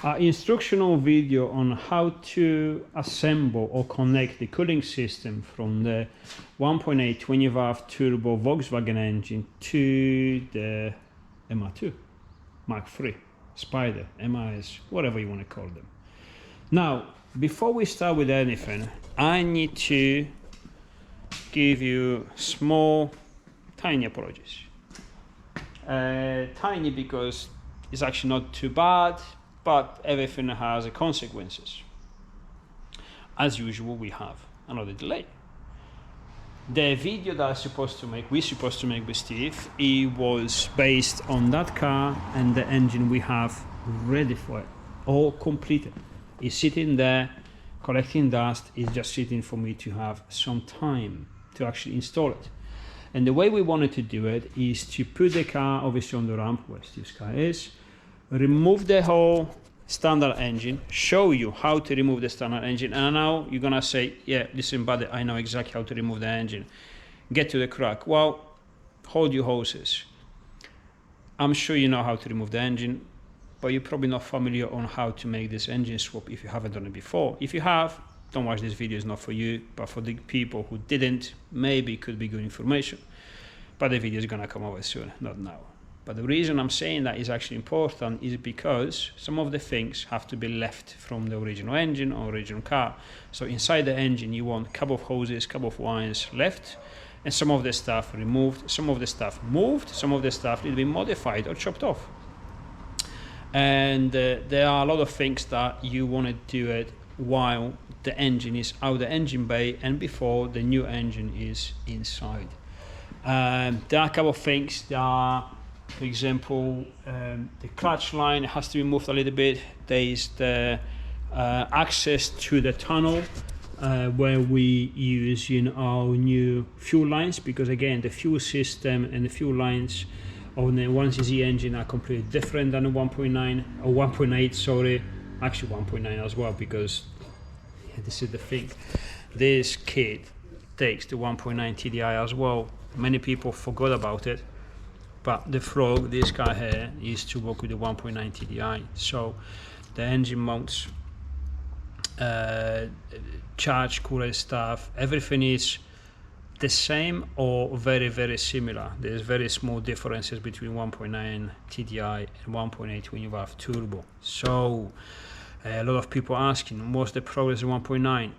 Instructional video on how to assemble or connect the cooling system from the 1.8 20 valve turbo Volkswagen engine to the MR2, Mark III, Spider, MIS, whatever you want to call them. Now, before we start with anything, I need to give you small, tiny apologies. Tiny because it's actually not too bad, but everything has consequences. As usual, we have another delay. The video that we're supposed to make with Steve, it was based on that car and the engine we have ready for it, all completed. It's sitting there, collecting dust. It's just sitting for me to have some time to actually install it. And the way we wanted to do it is to put the car obviously on the ramp where Steve's car is, remove the whole standard engine, show you how to remove the standard engine, and now you're gonna say, yeah, listen buddy, I know exactly how to remove the engine. Get to the crack. Well, hold your horses. I'm sure you know how to remove the engine, but you're probably not familiar on how to make this engine swap if you haven't done it before. If you have, don't watch this video, it's not for you, but for the people who didn't, maybe it could be good information. But the video is gonna come over soon, not now. But the reason I'm saying that is actually important is because some of the things have to be left from the original engine or original car. So inside the engine, you want a couple of hoses, couple of wires left, and some of the stuff removed, some of the stuff moved, some of the stuff need to be modified or chopped off. And there are a lot of things that you want to do it while the engine is out the engine bay and before the new engine is inside. There are a couple of things that are, for example, the clutch line has to be moved a little bit. There is the access to the tunnel where we use our new fuel lines, because again the fuel system and the fuel lines on the 1cc engine are completely different than the 1.9 or 1.8, sorry, actually 1.9 as well, because this is the thing, this kit takes the 1.9 TDI as well. Many people forgot about it. But the Frog, this guy here, is to work with the 1.9 TDI. So the engine mounts, charge cooler stuff, everything is the same or very, very similar. There's very small differences between 1.9 TDI and 1.8 20 valve turbo. So a lot of people asking, what's the progress of 1.9?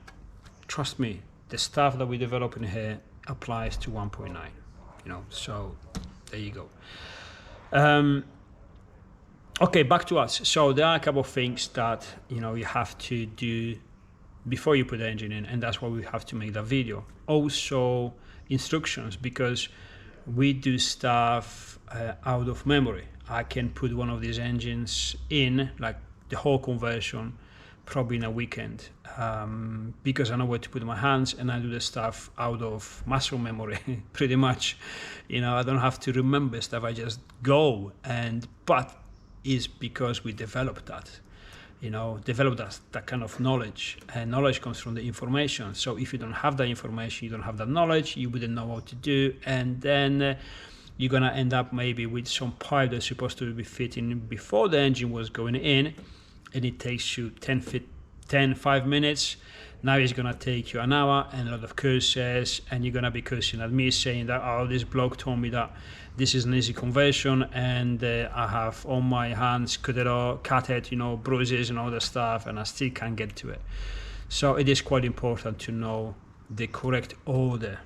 Trust me, the stuff that we develop in here applies to 1.9, you know, so there you go. Okay, back to us. So there are a couple of things that you have to do before you put the engine in, and that's why we have to make that video. Also instructions, because we do stuff out of memory. I can put one of these engines in, like the whole conversion, probably in a weekend, because I know where to put my hands, and I do the stuff out of muscle memory pretty much. I don't have to remember stuff, I just go. But it's because we developed that, that kind of knowledge, and knowledge comes from the information. So if you don't have that information, you don't have that knowledge, you wouldn't know what to do, and then you're gonna end up maybe with some pipe that's supposed to be fitting before the engine was going in, and it takes you 5 minutes. Now it's gonna take you an hour and a lot of curses, and you're gonna be cursing at me saying that, oh, this bloke told me that this is an easy conversion, and I have on my hands cut it, bruises and all that stuff, and I still can't get to it. So it is quite important to know the correct order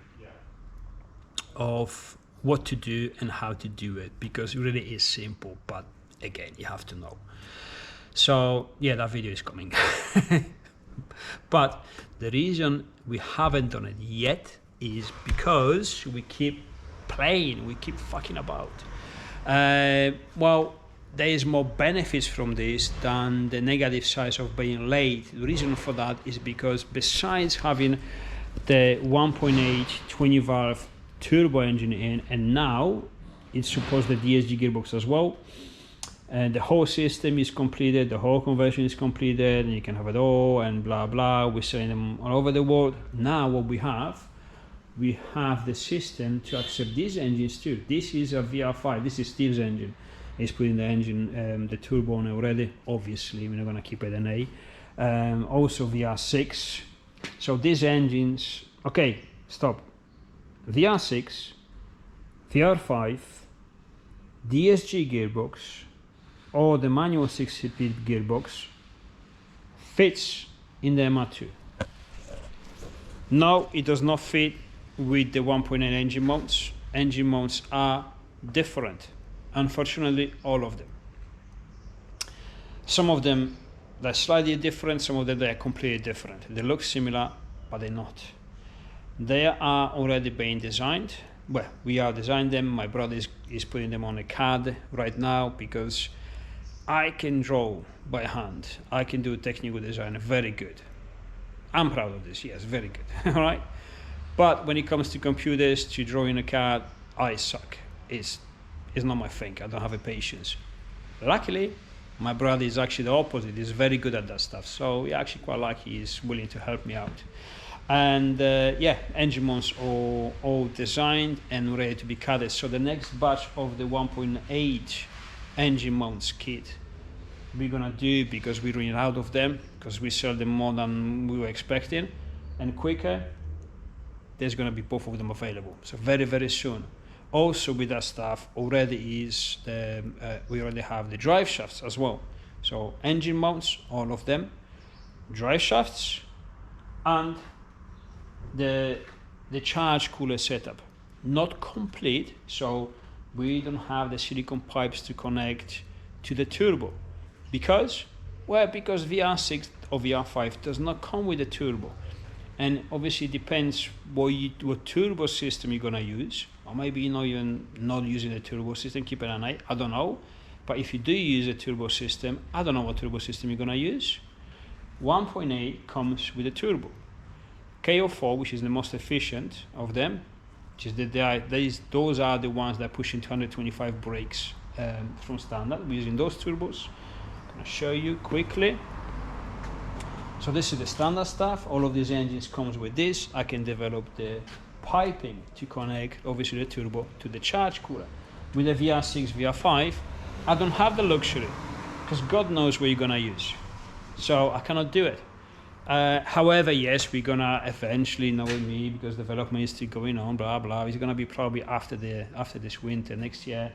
of what to do and how to do it, because it really is simple, but again, you have to know. So yeah, that video is coming. But the reason we haven't done it yet is because we keep playing, we keep fucking about. Well, there is more benefits from this than the negative side of being late. The reason for that is because besides having the 1.8 20 valve turbo engine in, and now it's supposed the DSG gearbox as well, and the whole system is completed, the whole conversion is completed, and you can have it all, and blah blah. We're selling them all over the world. Now what we have the system to accept these engines too. This is a VR5, this is Steve's engine. He's putting the engine, the turbo on already. Obviously, we're not going to keep it an A. Also VR6. So these engines, okay, stop. VR6, VR5, DSG gearbox, or the manual 6-speed gearbox fits in the MR2. No, it does not fit with the 1.8 engine mounts. Engine mounts are different. Unfortunately, all of them. Some of them they're slightly different, some of them they're completely different. They look similar, but they're not. They are already being designed. Well, we are designing them. My brother is putting them on a CAD right now because I can draw by hand. I can do technical design very good. I'm proud of this, yes, very good, all right? But when it comes to computers, to draw in a CAD, I suck. It's not my thing, I don't have the patience. Luckily, my brother is actually the opposite, he's very good at that stuff, so yeah, actually quite lucky he's willing to help me out. And yeah, engine mounts are all designed and ready to be CADed. So the next batch of the 1.8 engine mounts kit we're gonna do, because we're running out of them, because we sell them more than we were expecting and quicker, there's gonna be both of them available. So very, very soon. Also with that stuff already is the, we already have the drive shafts as well. So engine mounts, all of them, drive shafts, and the charge cooler setup. Not complete, so we don't have the silicone pipes to connect to the turbo. Because? Well, because VR6 or VR5 does not come with a turbo. And obviously it depends what turbo system you're gonna use. Or maybe you're not even not using a turbo system, keep it an eye, I don't know. But if you do use a turbo system, I don't know what turbo system you're gonna use. 1.8 comes with a turbo. KO4, which is the most efficient of them, which is those are the ones that push in 225 brakes from standard. We're using those turbos. I'm going to show you quickly. So this is the standard stuff. All of these engines comes with this. I can develop the piping to connect, obviously, the turbo to the charge cooler. With the VR6, VR5, I don't have the luxury, because God knows what you're going to use. So I cannot do it. However, yes, we're gonna eventually, know me, because development is still going on, blah blah. It's gonna be probably after this winter next year.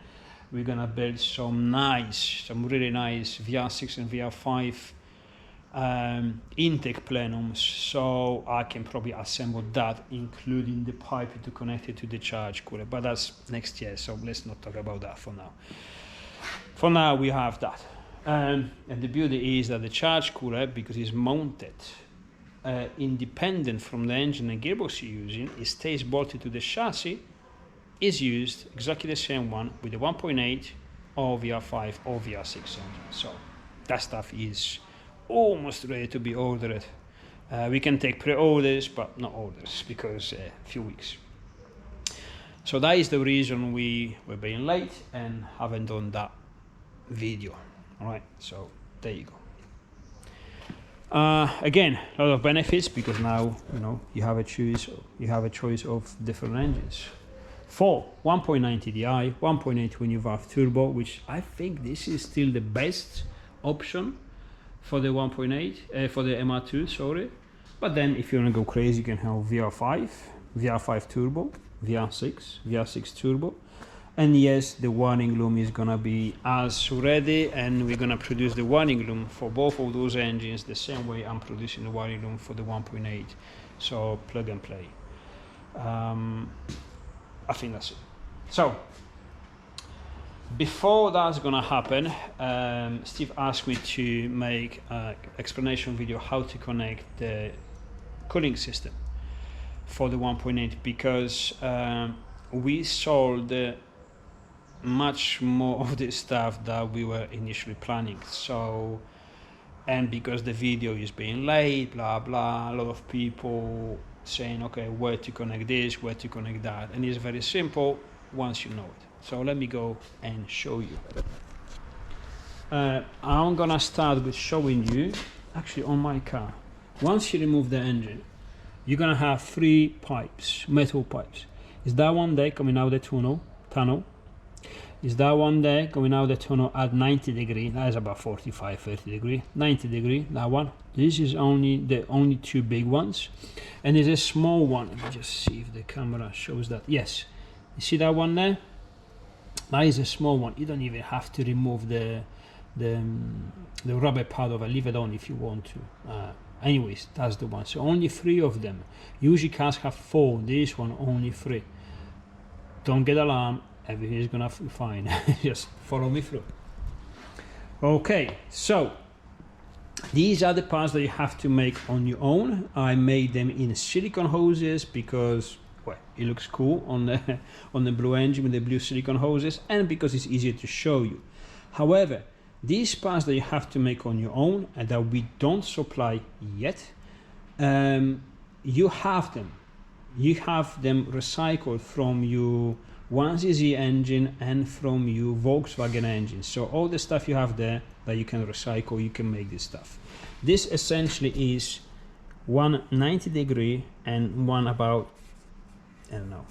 We're gonna build some really nice VR6 and VR5 intake plenums, so I can probably assemble that, including the pipe to connect it to the charge cooler. But that's next year, so let's not talk about that for now. For now, we have that. And the beauty is that the charge cooler, because it's mounted independent from the engine and gearbox you're using, it stays bolted to the chassis, is used exactly the same one with the 1.8 or VR5 or VR6 engine. So that stuff is almost ready to be ordered. We can take pre-orders, but not orders, because a few weeks. So that is the reason we were being late and haven't done that video. All right, so there you go. Again, a lot of benefits, because now you have a choice of different engines. For 1.9 TDI, 1.8 twin valve turbo, which I think this is still the best option for the 1.8 for the MR2, sorry. But then if you want to go crazy, you can have VR5 turbo, VR6 turbo. And yes, the wiring loom is gonna be as ready, and we're gonna produce the wiring loom for both of those engines the same way I'm producing the wiring loom for the 1.8. So plug and play. I think that's it. So before that's gonna happen, Steve asked me to make an explanation video how to connect the cooling system for the 1.8, because we sold much more of the stuff that we were initially planning. So, and because the video is being late, blah blah, a lot of people saying, okay, where to connect this, where to connect that, and it's very simple once you know it. So let me go and show you. I'm gonna start with showing you, actually on my car, once you remove the engine, you're gonna have 3 pipes, metal pipes. Is that one there coming out the tunnel? is that one there going out the tunnel at 90 degree. That is about 45, 30 degree, 90 degree, that one. This is only the only two big ones, and there's a small one. Let me just see if the camera shows that. Yes, you see that one there? That is a small one. You don't even have to remove the rubber pad over, leave it on if you want to. Anyways, that's the one. So only 3 of them. Usually cars have 4, this one only 3. Don't get alarmed, everything is gonna be fine. Just follow me through. Okay, so these are the parts that you have to make on your own. I made them in silicone hoses because, well, it looks cool on the blue engine with the blue silicone hoses, and because it's easier to show you. However, these parts that you have to make on your own and that we don't supply yet, you have them recycled from your 1cc engine and from your Volkswagen engine. So all the stuff you have there that you can recycle, you can make this stuff. This essentially is one 90 degree and one about, I don't know,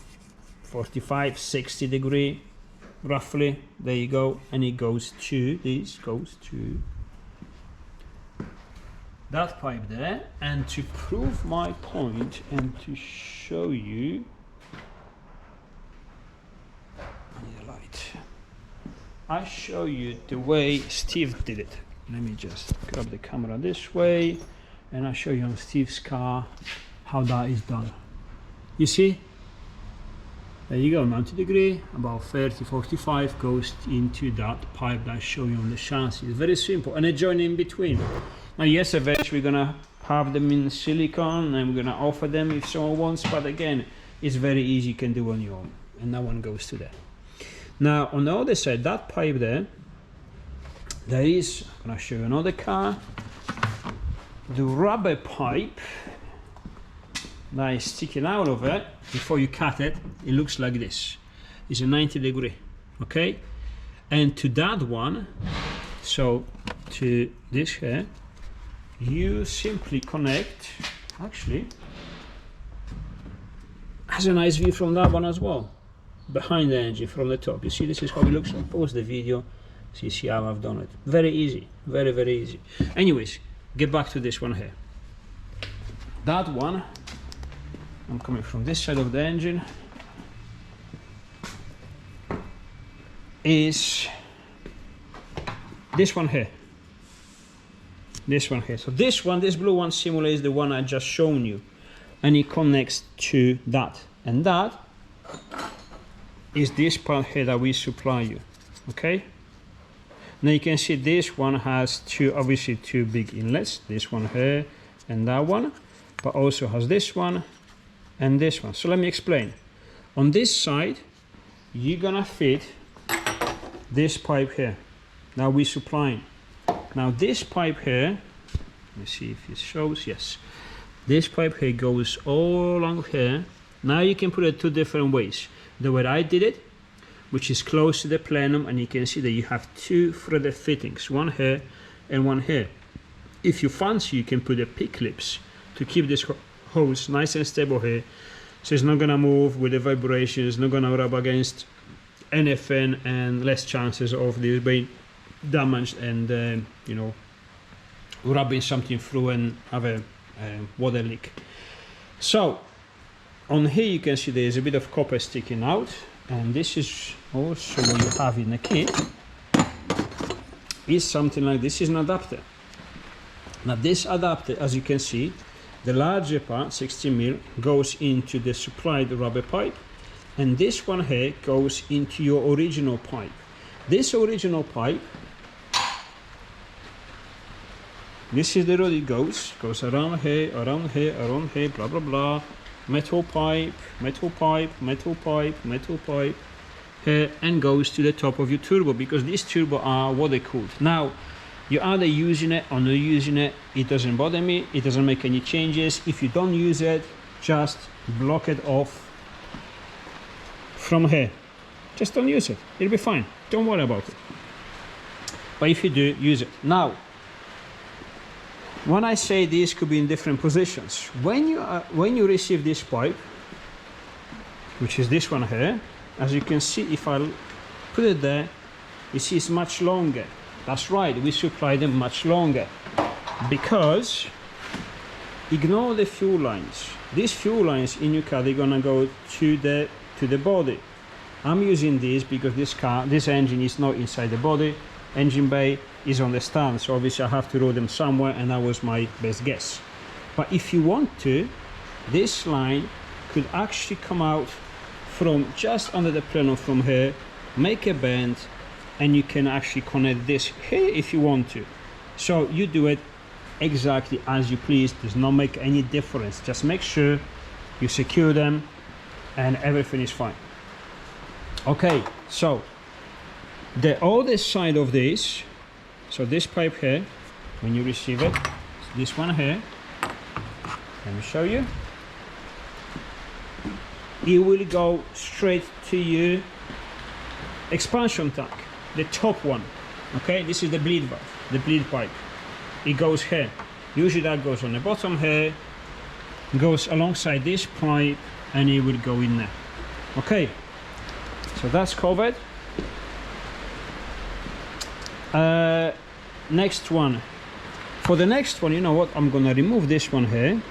45, 60 degree roughly. There you go. And it goes to, this goes to that pipe there. And to prove my point and to show you, I show you the way Steve did it. Let me just grab the camera this way and I'll show you on Steve's car how that is done. You see? There you go, 90 degree, about 30, 45 goes into that pipe that I show you on the chassis. It's very simple, and a joint in between. Now yes, eventually we're gonna have them in silicone and we're gonna offer them if someone wants, but again, it's very easy, you can do on your own. And that one goes to there. Now on the other side, that pipe there is, I'm gonna show you another car, the rubber pipe that is sticking out of it. Before you cut it, it looks like this. It's a 90 degree, okay? And to that one, so to this here, you simply connect, actually, has a nice view from that one as well. Behind the engine from the top. You see, this is how it looks like. Pause the video, so you see how I've done it. Very easy, very, very easy. Anyways, get back to this one here. That one, I'm coming from this side of the engine, is this one here. This one here. So this one, this blue one simulates the one I just shown you, and it connects to that. And that is this part here that we supply you, okay? Now you can see this one has obviously two big inlets, this one here and that one, but also has this one and this one. So let me explain. On this side, you're gonna fit this pipe here that we're supplying. Now this pipe here, let me see if it shows, yes. This pipe here goes all along here. Now you can put it 2 different ways. The way I did it, which is close to the plenum, and you can see that you have 2 threaded fittings, one here and one here. If you fancy, you can put the P clips to keep this hose nice and stable here, so it's not gonna move with the vibrations, not gonna rub against anything, and less chances of this being damaged and you know, rubbing something through and have a water leak. So on here you can see there's a bit of copper sticking out, and this is also what you have in the kit, is something like this. Is an adapter. Now this adapter, as you can see, the larger part, 16mm, goes into the supplied rubber pipe, and this one here goes into your original pipe. This original pipe, this is the road it goes around here, around here, around here, blah blah blah. Metal pipe, metal pipe, metal pipe, metal pipe, here, and goes to the top of your turbo, because these turbo are water cooled. Now, you're either using it or not using it, it doesn't bother me, it doesn't make any changes. If you don't use it, just block it off from here. Just don't use it, it'll be fine, don't worry about it. But if you do, use it. Now, when I say these could be in different positions, when you receive this pipe, which is this one here, as you can see, if I put it there, you see it's much longer. That's right, we supply them much longer because ignore the fuel lines. These fuel lines in your car, they're gonna go to the body. I'm using this because this engine is not inside the body. Engine bay is on the stand, so obviously I have to roll them somewhere, and that was my best guess. But if you want to, this line could actually come out from just under the plenum from here, make a bend, and you can actually connect this here if you want to. So you do it exactly as you please, does not make any difference. Just make sure you secure them and everything is fine. Okay, so the other side of this, so this pipe here, when you receive it, this one here, let me show you, it will go straight to your expansion tank, the top one. Okay, this is the bleed valve, the bleed pipe. It goes here. Usually that goes on the bottom here, goes alongside this pipe, and it will go in there. Okay, so that's covered. Next one. For the next one, you know what? I'm gonna remove this one here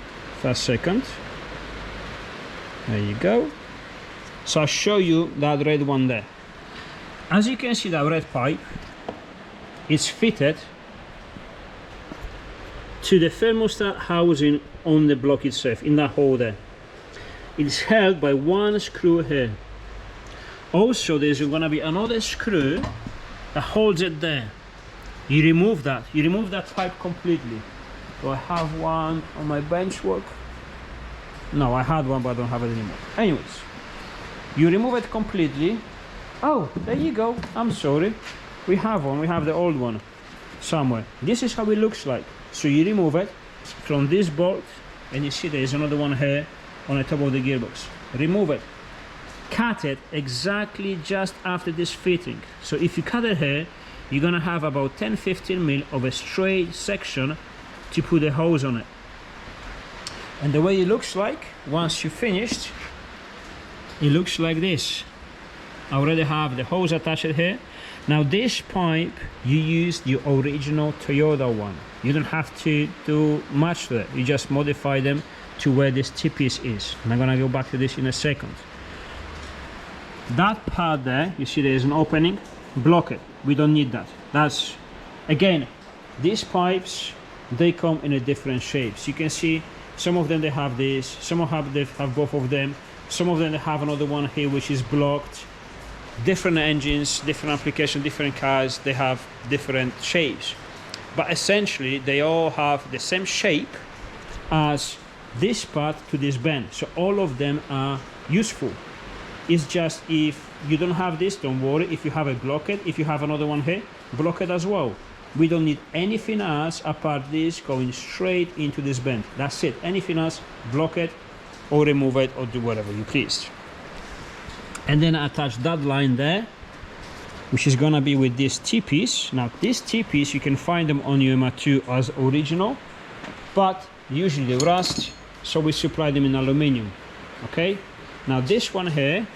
for a second. There you go. So I'll show you that red one there. As you can see, that red pipe is fitted to the thermostat housing on the block itself, in that hole there. It's held by one screw here. Also, there's going to be another screw that holds it there. You remove that pipe completely. Do I have one on my bench work? No, I had one, but I don't have it anymore. Anyways, you remove it completely. Oh, there you go. I'm sorry. We have one. We have the old one somewhere. This is how it looks like. So you remove it from this bolt, and you see there's another one here on the top of the gearbox. Remove it. Cut it exactly just after this fitting. So if you cut it here, you're gonna have about 10-15 mil of a straight section to put the hose on it. And the way it looks like, once you finished, it looks like this. I already have the hose attached here. Now this pipe, you use the original Toyota one. You don't have to do much to it. You just modify them to where this T-piece is. And I'm gonna go back to this in a second. That part there, you see there's an opening, block it. We don't need that. That's, again, these pipes, they come in a different shapes. You can see some of them they have this, some they have both of them, some of them they have another one here which is blocked. Different engines, different application, different cars, they have different shapes. But essentially they all have the same shape as this part to this bend. So all of them are useful. It's just if you don't have this, don't worry. If you have it, block it. If you have another one here, block it as well. We don't need anything else apart this going straight into this bend. That's it. Anything else, block it or remove it or do whatever you please. And then attach that line there, which is gonna be with this T-piece. Now this T-piece, you can find them on your Mr2 as original, but usually they rust, so we supply them in aluminium. Okay, now this one here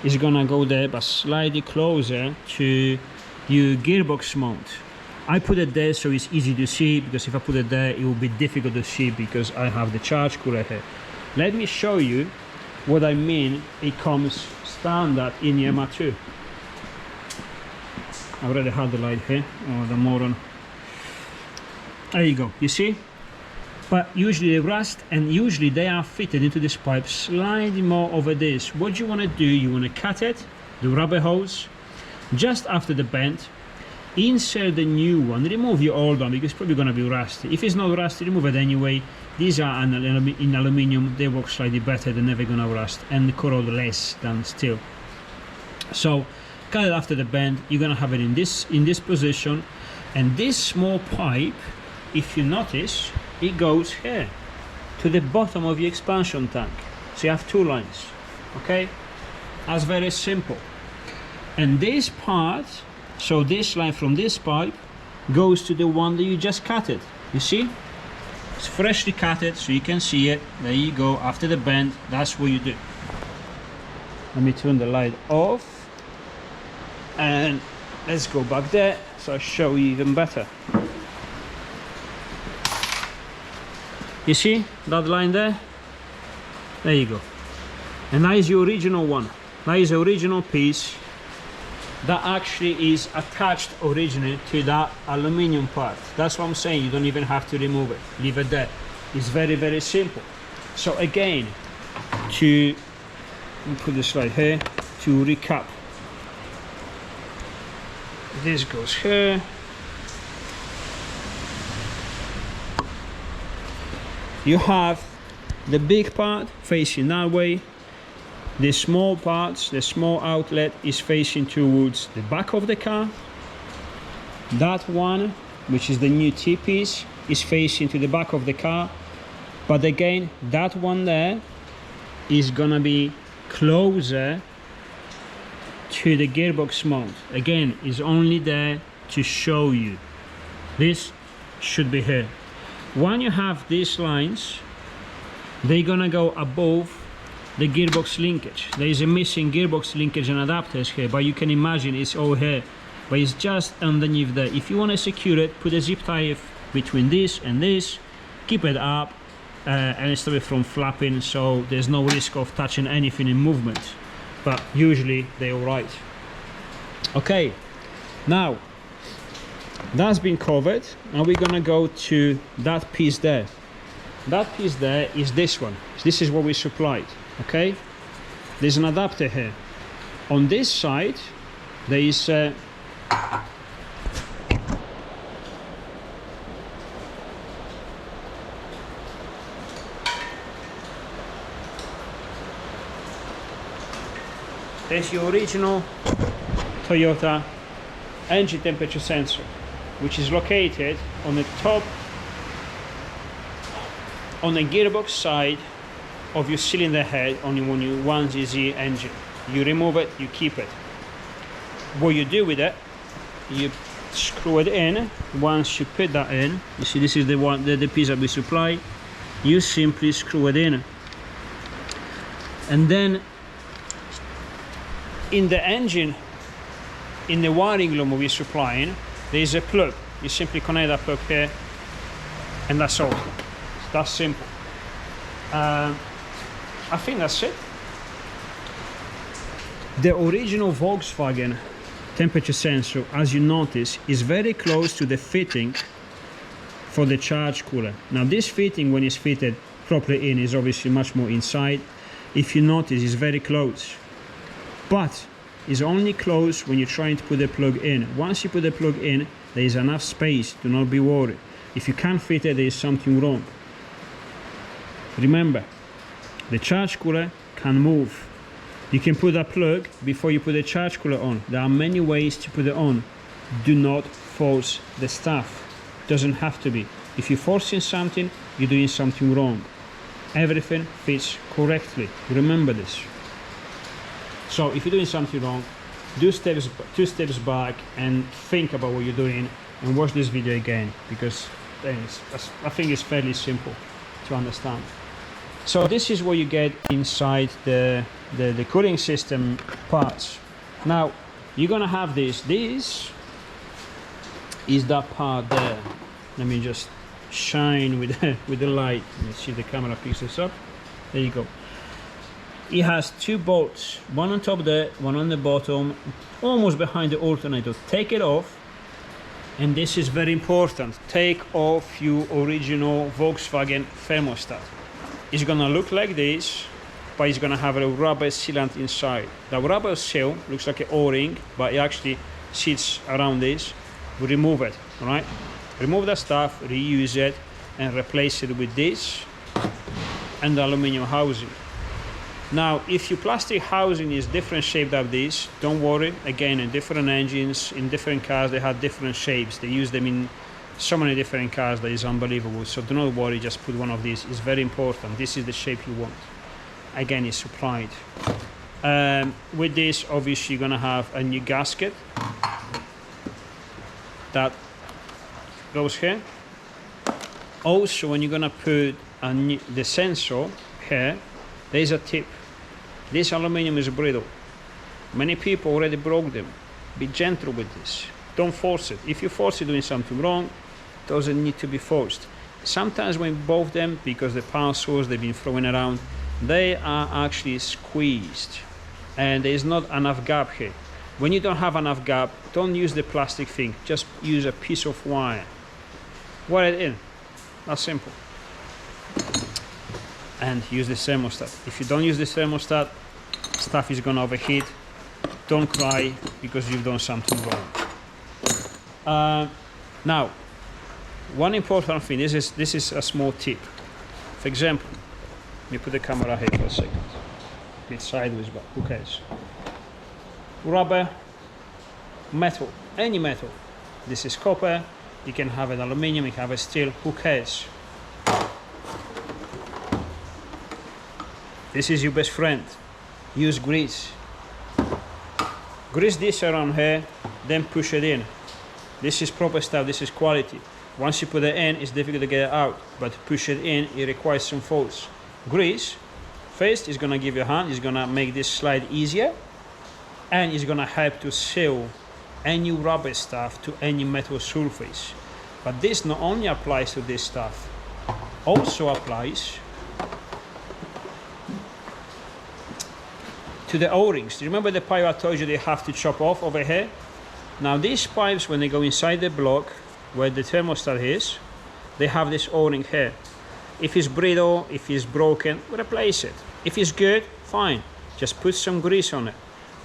is gonna go there, but slightly closer to your gearbox mount. I put it there so it's easy to see, because if I put it there, it will be difficult to see because I have the charge cooler here. Let me show you what I mean. It comes standard in your Mr2. I already had the light here. Oh, the moron. There you go. You see? But usually they rust, and usually they are fitted into this pipe slightly more over this. What you want to do, you want to cut it, the rubber hose, just after the bend, insert the new one, remove your old one because it's probably going to be rusty. If it's not rusty, remove it anyway. These are in aluminium, they work slightly better, they're never going to rust, and corrode less than steel. So cut it after the bend. You're going to have it in this position, and this small pipe, if you notice, it goes here to the bottom of your expansion tank. So you have two lines. Okay, that's very simple. And this part, so this line from this pipe goes to the one that you just cut it. You see, it's freshly cut it, so you can see it. There you go. After the bend, that's what you do. Let me turn the light off. And let's go back there so I show you even better. You see that line there? There you go. And that is the original one. That is the original piece that actually is attached originally to that aluminium part. That's what I'm saying. You don't even have to remove it. Leave it there. It's very, very simple. So again, to put this right here, to recap. This goes here. You have the big part facing that way. The small parts, the small outlet is facing towards the back of the car. That one, which is the new T-piece, is facing to the back of the car. But again, that one there is gonna be closer to the gearbox mount. Again, is only there to show you. This should be here. When you have these lines, they're gonna go above the gearbox linkage. There is a missing gearbox linkage and adapters here, but you can imagine it's all here, but it's just underneath there. If you want to secure it, put a zip tie between this and this, keep it up and stop it from flapping, so there's no risk of touching anything in movement, but usually they're all right. Okay, now that's been covered, and we're gonna go to that piece there. That piece there is this one. This is what we supplied. Okay, there's an adapter here. On this side there is there's your original Toyota engine temperature sensor, which is located on the top, on the gearbox side of your cylinder head on your 1GZ engine. You remove it, you keep it. What you do with it, you screw it in. Once you put that in, you see this is the one, the piece that we supply. You simply screw it in, and then in the engine, in the wiring loom we're supplying, there is a plug. You simply connect that plug here, and that's all. That's simple. I think that's it. The original Volkswagen temperature sensor, as you notice, is very close to the fitting for the charge cooler. Now this fitting, when it's fitted properly in, is obviously much more inside. If you notice, it's very close, but it's only close when you're trying to put the plug in. Once you put the plug in, there is enough space. Do not be worried. If you can't fit it, there is something wrong. Remember, the charge cooler can move. You can put a plug before you put the charge cooler on. There are many ways to put it on. Do not force the stuff. Doesn't have to be. If you're forcing something, you're doing something wrong. Everything fits correctly. Remember this. So if you're doing something wrong, do two steps back and think about what you're doing, and watch this video again, because I think it's fairly simple to understand. So this is what you get inside the cooling system parts. Now you're gonna have this. This is that part there. Let me just shine with the light. Let's see if the camera picks this up. There you go. It has two bolts, one on top there, one on the bottom, almost behind the alternator. Take it off, and this is very important. Take off your original Volkswagen thermostat. It's gonna look like this, but it's gonna have a rubber sealant inside. The rubber seal looks like an O-ring, but it actually sits around this. We remove it, all right? Remove that stuff, reuse it, and replace it with this and the aluminum housing. Now, if your plastic housing is different shaped than this, don't worry. Again, in different engines, in different cars, they have different shapes. They use them in so many different cars that is unbelievable. So do not worry, just put one of these. It's very important. This is the shape you want. Again, it's supplied. With this, obviously, you're gonna have a new gasket that goes here. Also, when you're gonna put the sensor here, there's a tip. This aluminum is brittle. Many people already broke them. Be gentle with this. Don't force it. If you force it doing something wrong, it doesn't need to be forced. Sometimes when both them, because the power source they've been throwing around, they are actually squeezed and there is not enough gap here. When you don't have enough gap, don't use the plastic thing, just use a piece of wire. Wire it in, that's simple. And use the thermostat. If you don't use the thermostat, stuff is gonna overheat. Don't cry because you've done something wrong. Now, one important thing, this is a small tip. For example, let me put the camera here for a second. A bit sideways, but who cares? Rubber, metal, any metal. This is copper, you can have an aluminium, you can have a steel, who cares? This is your best friend. Use grease. Grease this around here, then push it in. This is proper stuff, this is quality. Once you put it in, it's difficult to get it out, but to push it in, it requires some force. Grease, first, is gonna give you a hand, it's gonna make this slide easier, and it's gonna help to seal any rubber stuff to any metal surface. But this not only applies to this stuff, also applies to the O-rings. Do you remember the pipe I told you they have to chop off over here? Now these pipes, when they go inside the block, where the thermostat is, they have this O-ring here. If it's brittle, if it's broken, replace it. If it's good, fine. Just put some grease on it.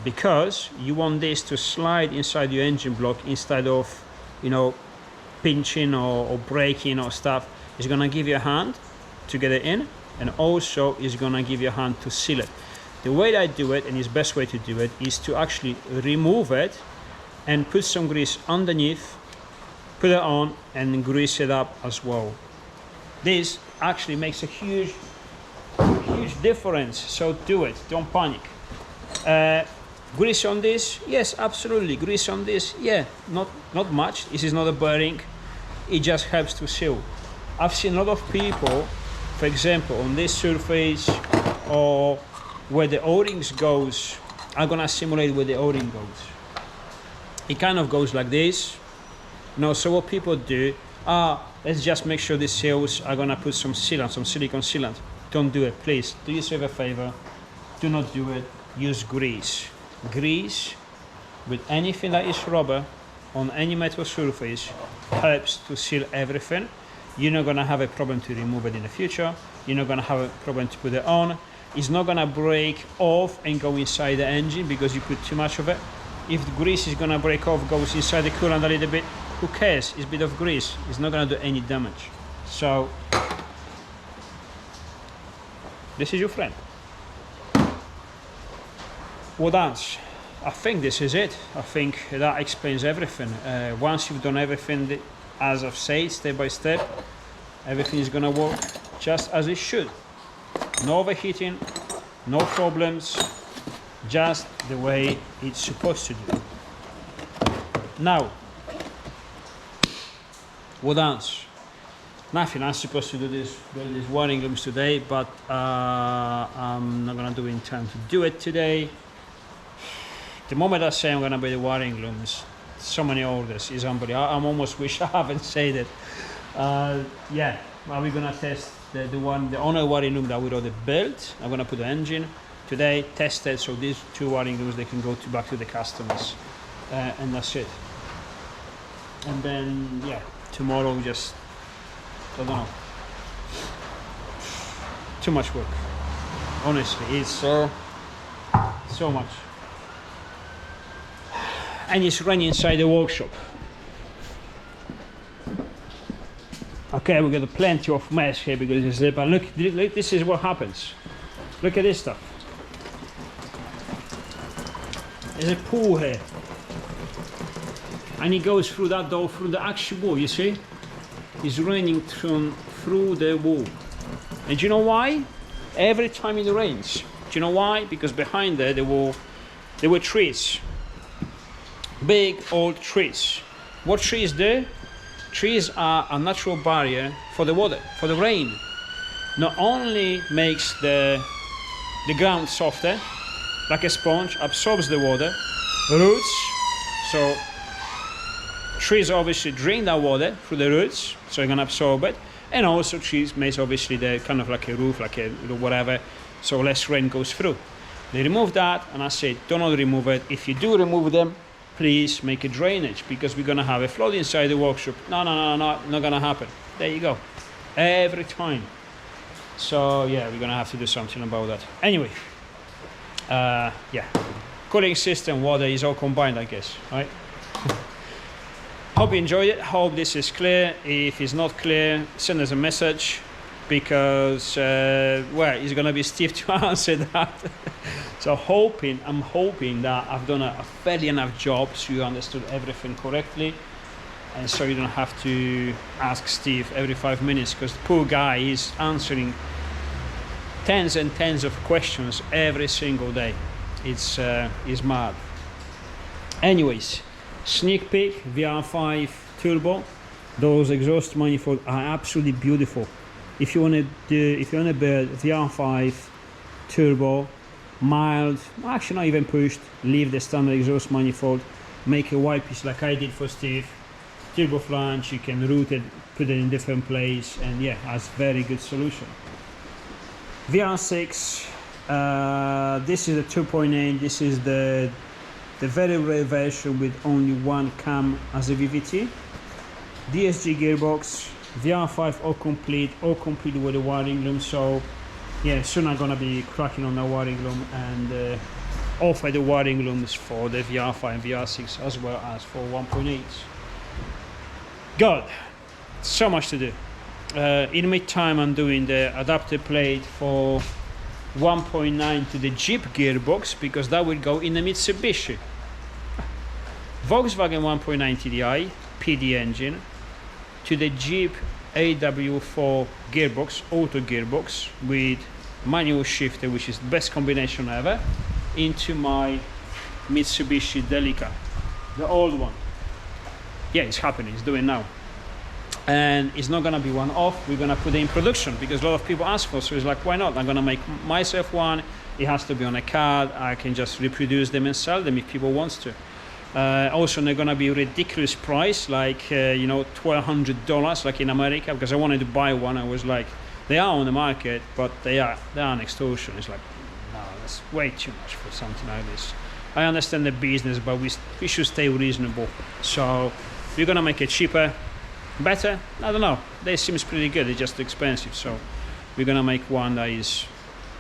Because you want this to slide inside your engine block instead of, you know, pinching or breaking or stuff. It's gonna give you a hand to get it in, and also it's gonna give you a hand to seal it. The way I do it, and the best way to do it, is to actually remove it and put some grease underneath, put it on, and grease it up as well. This actually makes a huge difference, so do it, don't panic. Grease on this? Yes, absolutely. Grease on this? Yeah, not much. This is not a bearing, it just helps to seal. I've seen a lot of people, for example, on this surface or where the O-rings goes, I'm gonna simulate where the O-ring goes. It kind of goes like this. No, so what people do, let's just make sure this seals. I'm gonna put some sealant, some silicone sealant. Don't do it, please. Do yourself a favor. Do not do it. Use grease. Grease with anything that is rubber on any metal surface helps to seal everything. You're not gonna have a problem to remove it in the future. You're not gonna have a problem to put it on. It's not gonna break off and go inside the engine because you put too much of it. If the grease is gonna break off, goes inside the coolant a little bit, who cares? It's a bit of grease. It's not gonna do any damage. So this is your friend. What else? I think this is it. I think that explains everything. Once you've done everything as I've said, step by step, everything is gonna work just as it should. No overheating, no problems, just the way it's supposed to do. Now, what else? Nothing. I'm supposed to do these wiring looms today, but I'm not gonna do it in time to do it today. The moment I say I'm gonna build the wiring looms, so many orders is unbelievable. I almost wish I haven't said it. Yeah, are we gonna test the only wiring loom that we already built? I'm gonna put the engine today, test it, so these two wiring looms they can go back to the customers, and that's it. And then yeah, tomorrow just I don't know. Too much work. Honestly, it's so much. And it's running inside the workshop. Okay, we got plenty of mess here because it's there, but look, this is what happens. Look at this stuff. There's a pool here. And it goes through that door, through the actual wall, you see? It's running through the wall. And do you know why? Every time it rains. Do you know why? Because behind there were trees. Big old trees. What trees do? Trees are a natural barrier for the water, for the rain. Not only makes the ground softer, like a sponge, absorbs the water, roots, So trees obviously drink that water through the roots, so you're gonna absorb it. And also trees makes obviously the kind of like a roof, like a whatever, so less rain goes through. They remove that, and I say, do not remove it. If you do remove them, please make a drainage, because we're gonna have a flood inside the workshop. No, not gonna happen. There you go. Every time. So yeah, we're gonna have to do something about that. Anyway, yeah, cooling system, water is all combined, I guess, right? Hope you enjoyed it. Hope this is clear. If it's not clear, send us a message, because well, it's gonna be Steve to answer that. So I'm hoping that I've done a fairly enough job so you understood everything correctly, and so you don't have to ask Steve every 5 minutes, because the poor guy is answering tens and tens of questions every single day. It's mad. Anyways, sneak peek, VR5 turbo. Those exhaust manifolds are absolutely beautiful. If you want to build VR5 turbo, mild, actually not even pushed, leave the standard exhaust manifold, make a white piece like I did for Steve, turbo flange, you can route it, put it in different place, and yeah, that's very good solution. VR6, this is a 2.8, this is the very rare version with only one cam as a VVT. DSG gearbox, VR5 all complete with the wiring loom, so yeah, soon I'm gonna be cracking on the wiring loom and offer the wiring looms for the VR5 and VR6 as well as for 1.8. God, so much to do. In meantime, I'm doing the adapter plate for 1.9 to the Jeep gearbox, because that will go in the Mitsubishi. Volkswagen 1.9 TDI PD engine to the Jeep AW4 gearbox, auto gearbox with manual shifter, which is the best combination ever, into my Mitsubishi Delica, the old one. Yeah, it's happening, it's doing now. And it's not gonna be one off, we're gonna put it in production, because a lot of people ask for, so it's like, why not? I'm gonna make myself one, it has to be on a card, I can just reproduce them and sell them if people want to. Also, they're gonna be ridiculous price, like you know, $1,200 like in America, because I wanted to buy one. I was like, they are on the market, but they are an extortion. It's like, no, that's way too much for something like this. I understand the business, but we should stay reasonable. So we're gonna make it cheaper, better. I don't know. They seems pretty good. They're just expensive, so we're gonna make one that is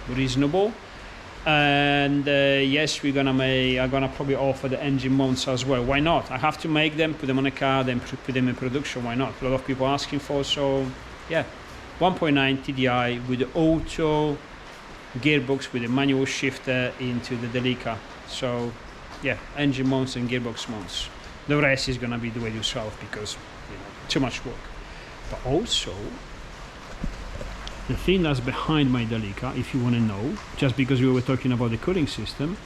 reasonable. And yes, I'm gonna probably offer the engine mounts as well. Why not? I have to make them, put them on a car, then put them in production. Why not? A lot of people asking for, so yeah. 1.9 TDI with the auto gearbox with a manual shifter into the Delica. So yeah, engine mounts and gearbox mounts. The rest is gonna be do it yourself, because you know, too much work. But also, the thing that's behind my Delica, if you want to know, just because we were talking about the cooling system,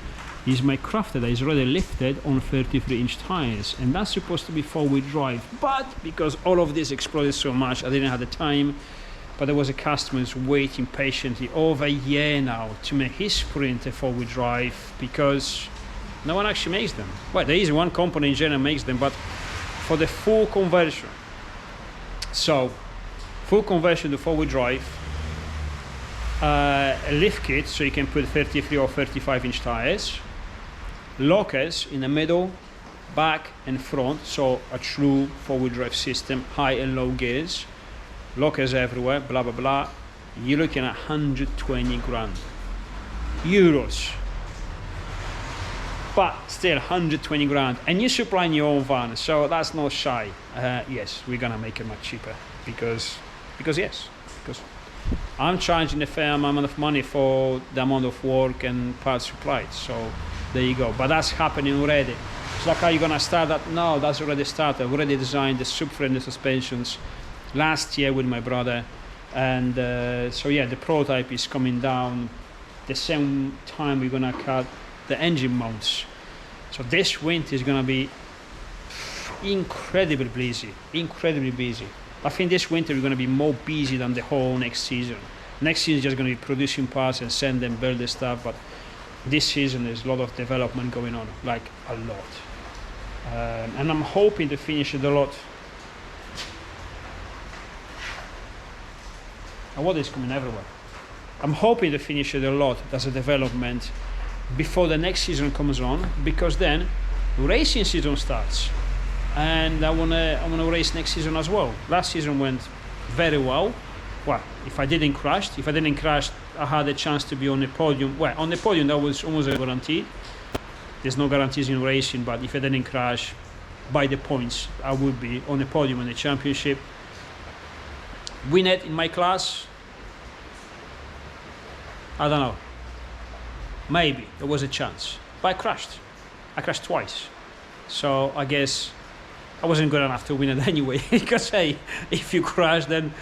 is my crafter that is already lifted on 33-inch tires, and that's supposed to be 4-wheel drive. But because all of this exploded so much, I didn't have the time. But there was a customer who's waiting patiently over a year now to make his Sprint a 4-wheel drive, because no one actually makes them. Well, there is one company in general makes them, but for the full conversion. So, full conversion to 4-wheel drive, a lift kit so you can put 33 or 35-inch tires, lockers in the middle, back and front, so a true 4-wheel drive system, high and low gears, lockers everywhere, blah blah blah. You're looking at 120 grand euros, but still 120 grand, and you're supplying your own van, so that's not shy. Yes, we're gonna make it much cheaper, because I'm charging a fair amount of money for the amount of work and parts supplied. So there you go. But that's happening already. It's like, are you gonna start that? No, that's already started. I've already designed the sub-friendly suspensions last year with my brother, and so yeah, the prototype is coming down the same time we're gonna cut the engine mounts. So this winter is gonna be incredibly busy. I think this winter we're going to be more busy than the whole next season. Next season is just going to be producing parts and send them, build the stuff. But this season there's a lot of development going on, like a lot. and I'm hoping to finish it a lot. And water is coming everywhere. I'm hoping to finish it a lot as a development before the next season comes on, because then racing season starts, and I wanna race next season as well. Last season went very well. Well, if I didn't crash, I had a chance to be on the podium. Well, on the podium that was almost a guarantee. There's no guarantees in racing, but if I didn't crash by the points, I would be on the podium in the championship. Win it in my class, I don't know. Maybe there was a chance, but I crashed. I crashed twice, so I guess I wasn't good enough to win it anyway. Because hey, if you crash, then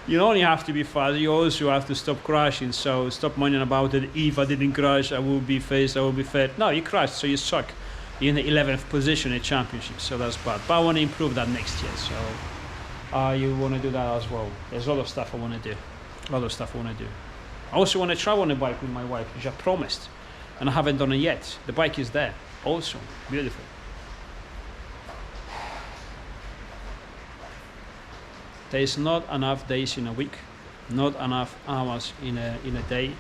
you don't only have to be fast, you also have to stop crashing. So stop moaning about it. If I didn't crash, I will be first, I will be third. No, you crashed, so you suck. You're in the 11th position in the championship, so that's bad. But I want to improve that next year, so you want to do that as well. There's a lot of stuff I want to do. I also want to travel on a bike with my wife, which I promised, and I haven't done it yet. The bike is there, also beautiful. There's not enough days in a week, not enough hours in a day,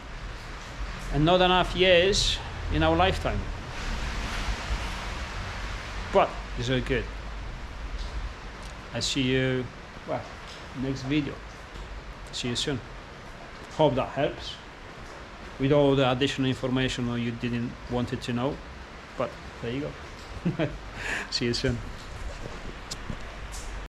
and not enough years in our lifetime. But it's all good. I see you, well, next video. See you soon. Hope that helps with all the additional information you didn't want it to know, but there you go. See you soon.